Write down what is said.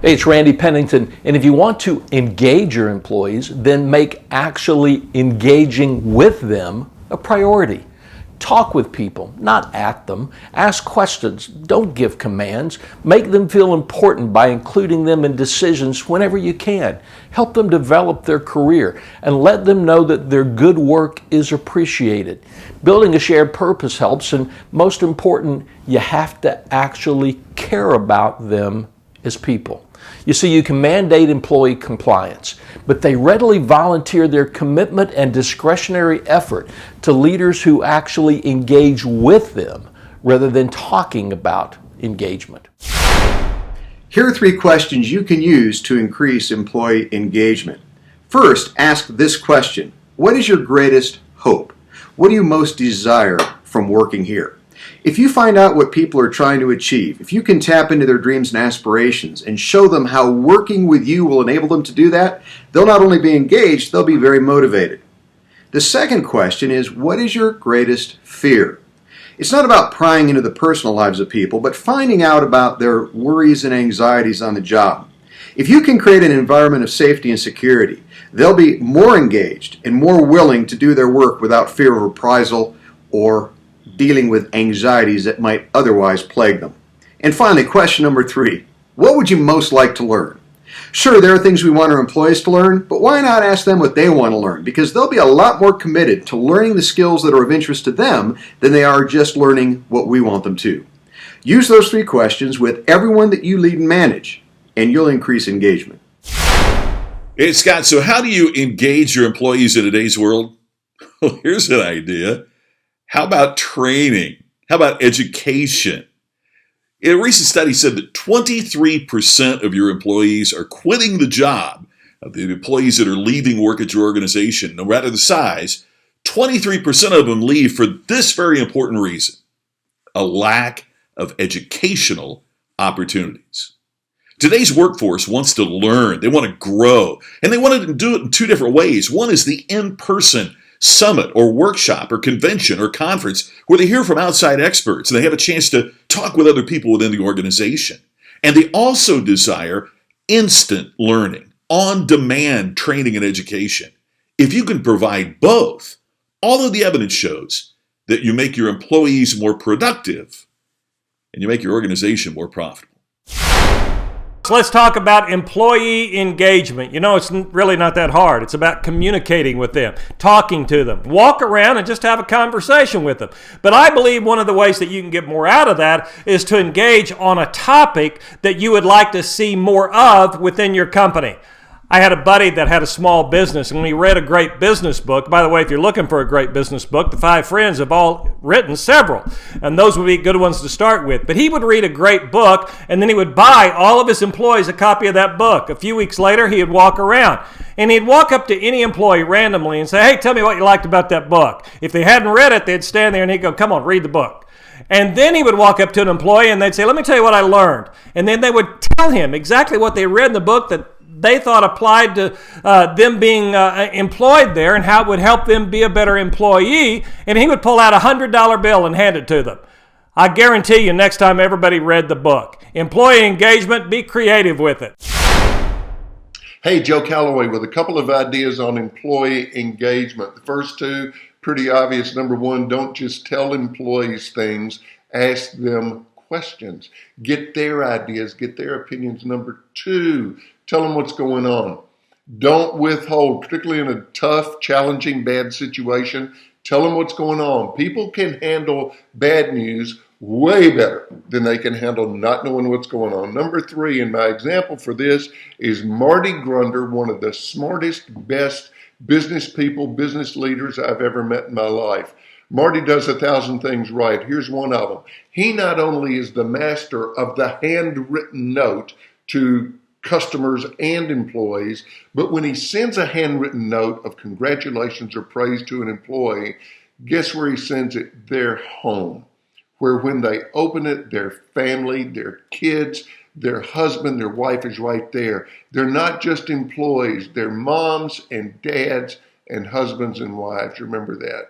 Hey, it's Randy Pennington, and if you want to engage your employees, then make actually engaging with them a priority. Talk with people, not at them. Ask questions, don't give commands. Make them feel important by including them in decisions whenever you can. Help them develop their career and let them know that their good work is appreciated. Building a shared purpose helps, and most important, you have to actually care about them as people. You see, you can mandate employee compliance, but they readily volunteer their commitment and discretionary effort to leaders who actually engage with them rather than talking about engagement. Here are 3 questions you can use to increase employee engagement. First, ask this question: what is your greatest hope? What do you most desire from working here? If you find out what people are trying to achieve, if you can tap into their dreams and aspirations and show them how working with you will enable them to do that, they'll not only be engaged, they'll be very motivated. The second question is, what is your greatest fear? It's not about prying into the personal lives of people, but finding out about their worries and anxieties on the job. If you can create an environment of safety and security, they'll be more engaged and more willing to do their work without fear of reprisal or dealing with anxieties that might otherwise plague them. And finally, question number 3, what would you most like to learn? Sure, there are things we want our employees to learn, but why not ask them what they want to learn? Because they'll be a lot more committed to learning the skills that are of interest to them than they are just learning what we want them to. Use those 3 questions with everyone that you lead and manage, and you'll increase engagement. Hey, Scott, so how do you engage your employees in today's world? Well, here's an idea. How about training? How about education? A recent study said that 23% of your employees are quitting the job. Of the employees that are leaving work at your organization, no matter the size, 23% of them leave for this very important reason: a lack of educational opportunities. Today's workforce wants to learn, they want to grow, and they want to do it in 2 different ways. One is the in-person summit or workshop or convention or conference where they hear from outside experts and they have a chance to talk with other people within the organization. And they also desire instant learning, on-demand training and education. If you can provide both, all of the evidence shows that you make your employees more productive and you make your organization more profitable. Let's talk about employee engagement. You know, it's really not that hard. It's about communicating with them, talking to them. Walk around and just have a conversation with them. But I believe one of the ways that you can get more out of that is to engage on a topic that you would like to see more of within your company. I had a buddy that had a small business, and when he read a great business book, by the way, if you're looking for a great business book, the 5 Friends have all written several, and those would be good ones to start with. But he would read a great book, and then he would buy all of his employees a copy of that book. A few weeks later, he would walk around, and he'd walk up to any employee randomly and say, "Hey, tell me what you liked about that book." If they hadn't read it, they'd stand there and he'd go, "Come on, read the book." And then he would walk up to an employee and they'd say, "Let me tell you what I learned." And then they would tell him exactly what they read in the book that they thought applied to them being employed there and how it would help them be a better employee. And he would pull out a $100 bill and hand it to them. I guarantee you next time everybody read the book. Employee engagement, be creative with it. Hey, Joe Calloway with a couple of ideas on employee engagement. The first 2, pretty obvious. Number 1, don't just tell employees things, ask them questions. Get their ideas, get their opinions. Number 2, tell them what's going on. Don't withhold, particularly in a tough, challenging, bad situation. Tell them what's going on. People can handle bad news way better than they can handle not knowing what's going on. Number 3, and my example for this is Marty Grunder, one of the smartest, best business people, business leaders I've ever met in my life. Marty does 1,000 things right. Here's one of them. He not only is the master of the handwritten note to customers and employees, but when he sends a handwritten note of congratulations or praise to an employee, guess where he sends it? Their home, where when they open it, their family, their kids, their husband, their wife is right there. They're not just employees, they're moms and dads and husbands and wives. Remember that.